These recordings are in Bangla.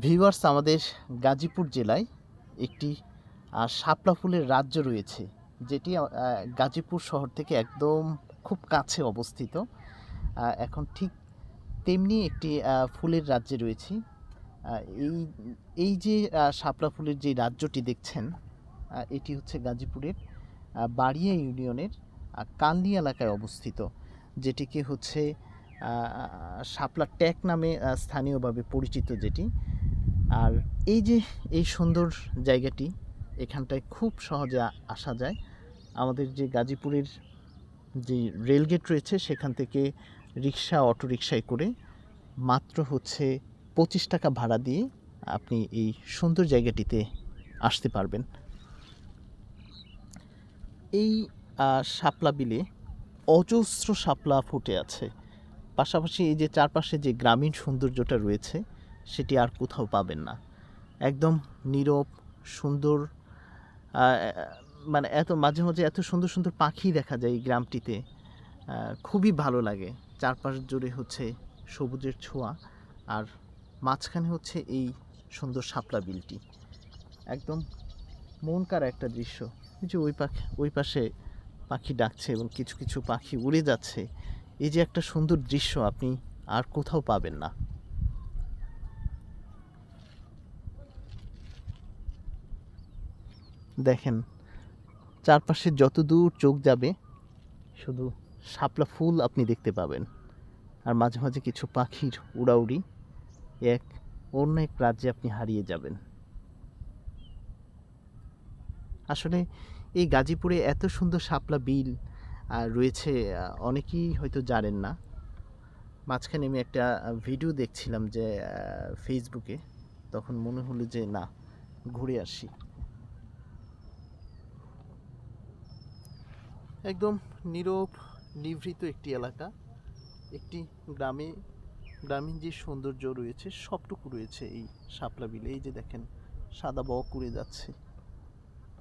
ভিউয়ার্স, আমাদের গাজীপুর জেলায় একটি শাপলা ফুলের রাজ্য রয়েছে, যেটি গাজীপুর শহর থেকে একদম খুব কাছে অবস্থিত। এখন ঠিক তেমনি একটি ফুলের রাজ্যে রয়েছি। এই এই যে শাপলা ফুলের যে রাজ্যটি দেখছেন, এটি হচ্ছে গাজীপুরের বাড়িয়া ইউনিয়নের কান্দি এলাকায় অবস্থিত, যেটিকে হচ্ছে শাপলা ট্যাক নামে স্থানীয়ভাবে পরিচিত যেটি। আর এই যে এই সুন্দর জায়গাটি, এখানটায় খুব সহজে আসা যায়। আমাদের যে গাজীপুরের যে রেলগেট রয়েছে, সেখান থেকে রিক্সা অটোরিকশায় করে মাত্র হচ্ছে 25 টাকা ভাড়া দিয়ে আপনি এই সুন্দর জায়গাটিতে আসতে পারবেন। এই শাপলা বিলে অজস্র শাপলা ফুটে আছে। পাশাপাশি এই যে চারপাশে যে গ্রামীণ সৌন্দর্যটা রয়েছে, সেটি আর কোথাও পাবেন না। একদম নীরব, সুন্দর, মানে এত মাঝে মাঝে এত সুন্দর সুন্দর পাখি দেখা যায় এই গ্রামটিতে। খুবই ভালো লাগে। চারপাশ জুড়ে হচ্ছে সবুজের ছোঁয়া, আর মাঝখানে হচ্ছে এই সুন্দর শাপলা বিলটি। একদম মন কাড়া একটা দৃশ্য। এই যে ওই পাশে পাখি ডাকছে এবং কিছু কিছু পাখি উড়ে যাচ্ছে। এই যে একটা সুন্দর দৃশ্য আপনি আর কোথাও পাবেন না। দেখেন, চারপাশে যত দূর চোখ যাবে শুধু শাপলা ফুল আপনি দেখতে পাবেন, আর মাঝে মাঝে কিছু পাখির উড়াউড়ি। এক অন্য এক রাজ্যে আপনি হারিয়ে যাবেন। আসলে এই গাজীপুরে এত সুন্দর শাপলা বিল রয়েছে, অনেকেই হয়তো জানেন না। মাঝখানে আমি একটা ভিডিও দেখছিলাম যে ফেসবুকে, তখন মনে হলো যে না, ঘুরে আসি। একদম নীরব নিভৃত একটি এলাকা, একটি গ্রামীণ যে সৌন্দর্য রয়েছে সবটুকু রয়েছে এই শাপলা বিলে। এই যে দেখেন, সাদা বক উড়ে যাচ্ছে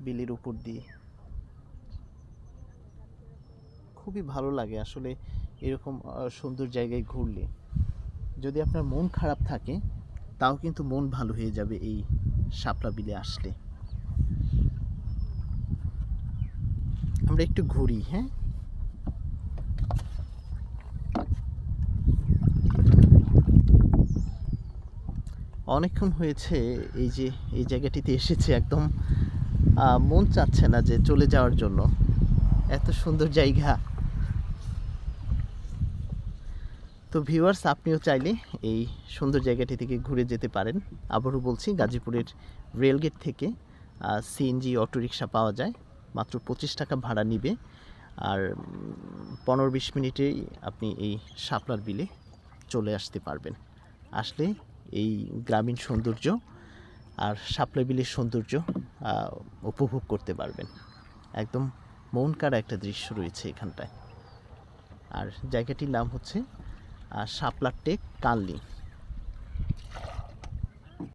বিলের উপর দিয়ে। খুবই ভালো লাগে আসলে এরকম সুন্দর জায়গায় ঘুরলে। যদি আপনার মন খারাপ থাকে, তাও কিন্তু মন ভালো হয়ে যাবে এই শাপলা বিলে আসলে। আমরা একটু ঘুরি, হ্যাঁ। অনেকক্ষণ হয়েছে এই যে এই জায়গাটিতে এসেছে, একদম মন চাচ্ছে না যে চলে যাওয়ার জন্য। এত সুন্দর জায়গা। তো ভিউয়ার্স, আপনিও চাইলে এই সুন্দর জায়গাটি থেকে ঘুরে যেতে পারেন। আবারও বলছি, গাজীপুরের রেলগেট থেকে সিএনজি অটোরিকশা পাওয়া যায়, মাত্র 25 টাকা ভাড়া নিবে। আর 15-20 মিনিটেই আপনি এই শাপলার বিলে চলে আসতে পারবেন। আসলে এই গ্রামীণ সৌন্দর্য আর শাপলা বিলের সৌন্দর্য উপভোগ করতে পারবেন। একদম মন কাড়া একটা দৃশ্য রয়েছে এখানটায়। আর জায়গাটির নাম হচ্ছে শাপলা টেক কানলি।